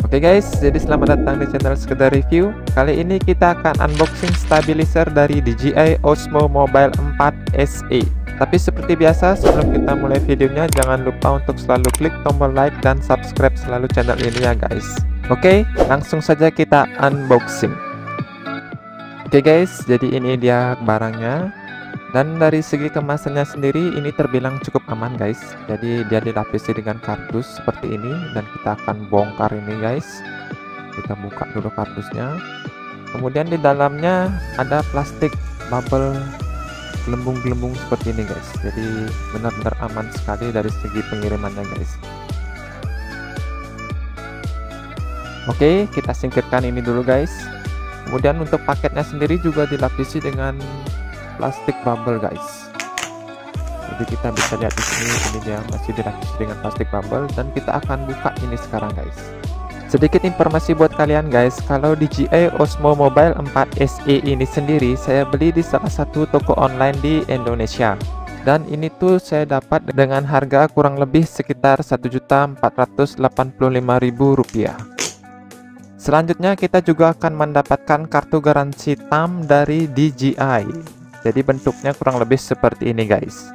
Oke guys, jadi selamat datang di channel Sekedar Review. Kali ini kita akan unboxing stabilizer dari DJI Osmo Mobile 4 SE. Tapi seperti biasa, sebelum kita mulai videonya, jangan lupa untuk selalu klik tombol like dan subscribe selalu channel ini ya guys. Oke, langsung saja kita unboxing. Oke guys, jadi ini dia barangnya. Dan dari segi kemasannya sendiri ini terbilang cukup aman guys. Jadi dia dilapisi dengan kardus seperti ini, dan kita akan bongkar ini guys. Kita buka dulu kardusnya. Kemudian di dalamnya ada plastik bubble gelembung-gelembung seperti ini guys. Jadi benar-benar aman sekali dari segi pengirimannya guys. Oke, kita singkirkan ini dulu guys. Kemudian untuk paketnya sendiri juga dilapisi dengan plastik bubble guys. Jadi kita bisa lihat di sini, ini dia masih dilapisi dengan plastik bubble, dan kita akan buka ini sekarang guys. Sedikit informasi buat kalian guys, kalau DJI Osmo Mobile 4 SE ini sendiri saya beli di salah satu toko online di Indonesia, dan ini tuh saya dapat dengan harga kurang lebih sekitar Rp1.485.000. Selanjutnya kita juga akan mendapatkan kartu garansi TAM dari DJI. Jadi bentuknya kurang lebih seperti ini guys.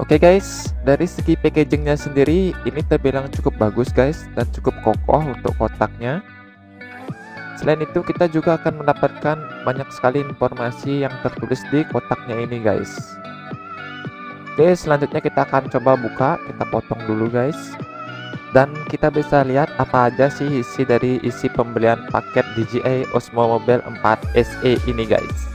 Oke guys, dari segi packagingnya sendiri ini terbilang cukup bagus guys, dan cukup kokoh untuk kotaknya. Selain itu kita juga akan mendapatkan banyak sekali informasi yang tertulis di kotaknya ini guys. Oke, selanjutnya kita akan coba buka, kita potong dulu guys. Dan kita bisa lihat apa aja sih isi dari isi pembelian paket DJI Osmo Mobile 4 SE ini guys.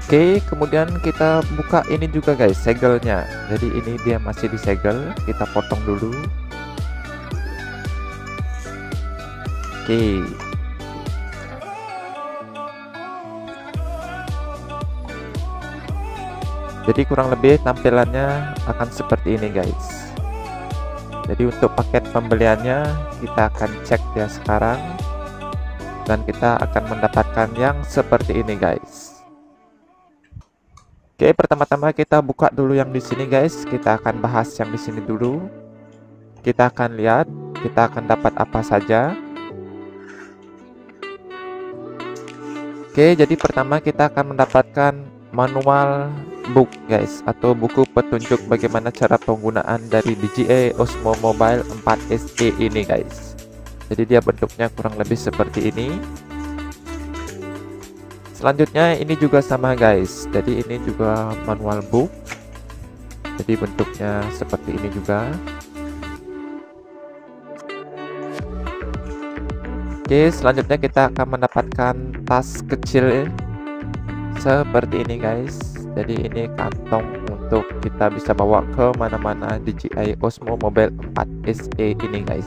Oke, kemudian kita buka ini juga guys, segelnya. Jadi ini dia masih disegel, kita potong dulu. Oke. Jadi kurang lebih tampilannya akan seperti ini guys. Jadi untuk paket pembeliannya kita akan cek ya sekarang, dan kita akan mendapatkan yang seperti ini guys. Oke, pertama-tama kita buka dulu yang di sini guys. Kita akan bahas yang di sini dulu. Kita akan lihat kita akan dapat apa saja. Oke, jadi pertama kita akan mendapatkan manual book guys, atau buku petunjuk bagaimana cara penggunaan dari DJI Osmo Mobile 4 SE ini guys. Jadi dia bentuknya kurang lebih seperti ini. Selanjutnya ini juga sama guys, jadi ini juga manual book. Jadi bentuknya seperti ini juga. Oke, selanjutnya kita akan mendapatkan tas kecil seperti ini guys. Jadi ini kantong untuk kita bisa bawa ke mana-mana DJI Osmo Mobile 4 SE ini guys.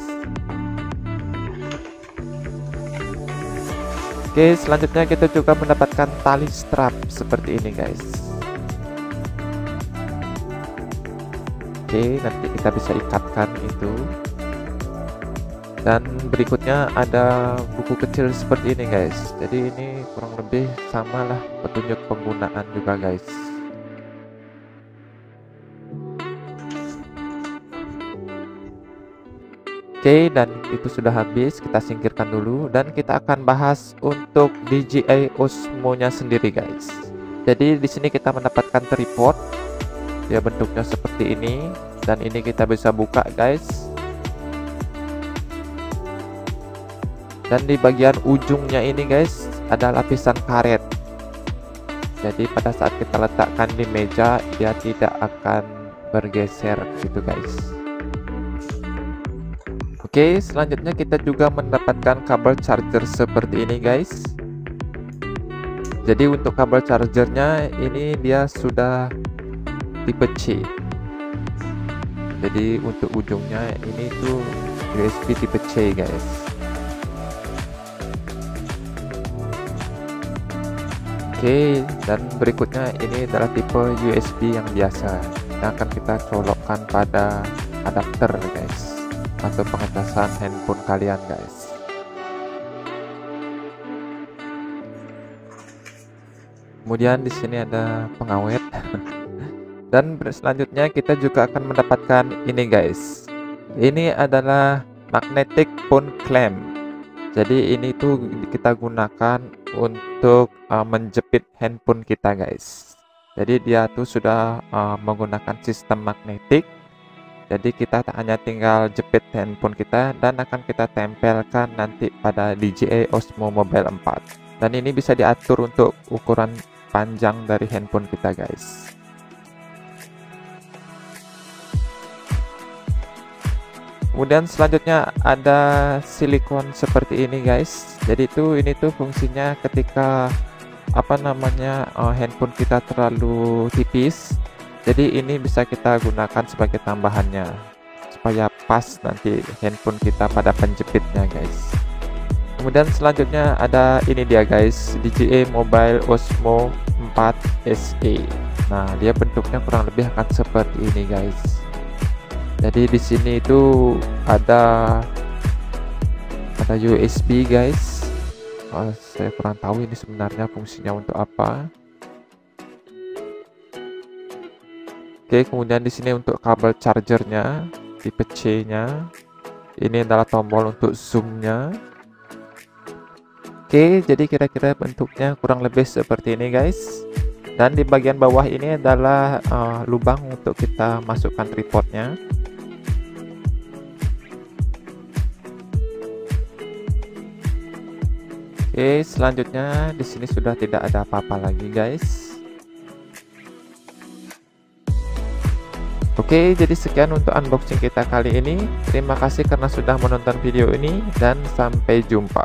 Oke, selanjutnya kita juga mendapatkan tali strap seperti ini guys. Oke, nanti kita bisa ikatkan itu. Dan berikutnya ada buku kecil seperti ini guys. Jadi ini kurang lebih sama lah petunjuk penggunaan juga guys. Oke, dan itu sudah habis, kita singkirkan dulu, dan kita akan bahas untuk DJI Osmo-nya sendiri guys. Jadi di sini kita mendapatkan tripod. Ya bentuknya seperti ini, dan ini kita bisa buka guys. Dan di bagian ujungnya ini guys ada lapisan karet. Jadi pada saat kita letakkan di meja dia tidak akan bergeser gitu guys. Oke, selanjutnya kita juga mendapatkan kabel charger seperti ini guys. Jadi untuk kabel chargernya ini dia sudah tipe C. Jadi untuk ujungnya ini tuh USB tipe C guys. Oke, dan berikutnya ini adalah tipe USB yang biasa yang akan kita colokkan pada adapter guys, atau pengecasan handphone kalian guys. Kemudian di sini ada pengawet. Dan selanjutnya kita juga akan mendapatkan ini guys. Ini adalah magnetic phone clamp. Jadi ini tuh kita gunakan untuk menjepit handphone kita guys. Jadi dia tuh sudah menggunakan sistem magnetik. Jadi kita hanya tinggal jepit handphone kita dan akan kita tempelkan nanti pada DJI Osmo Mobile 4. Dan ini bisa diatur untuk ukuran panjang dari handphone kita guys. Kemudian selanjutnya ada silikon seperti ini guys. Jadi ini tuh fungsinya ketika handphone kita terlalu tipis. Jadi ini bisa kita gunakan sebagai tambahannya supaya pas nanti handphone kita pada penjepitnya guys. Kemudian selanjutnya ada ini dia guys, DJI Mobile Osmo 4 SE. Nah, dia bentuknya kurang lebih akan seperti ini guys. Jadi di sini itu ada USB guys. Saya kurang tahu ini sebenarnya fungsinya untuk apa. Oke, kemudian di sini untuk kabel chargernya tipe C-nya. Ini adalah tombol untuk zoom-nya. Oke, jadi kira-kira bentuknya kurang lebih seperti ini guys. Dan di bagian bawah ini adalah lubang untuk kita masukkan tripodnya. Oke, selanjutnya di sini sudah tidak ada apa-apa lagi guys. Oke, jadi sekian untuk unboxing kita kali ini. Terima kasih karena sudah menonton video ini dan sampai jumpa.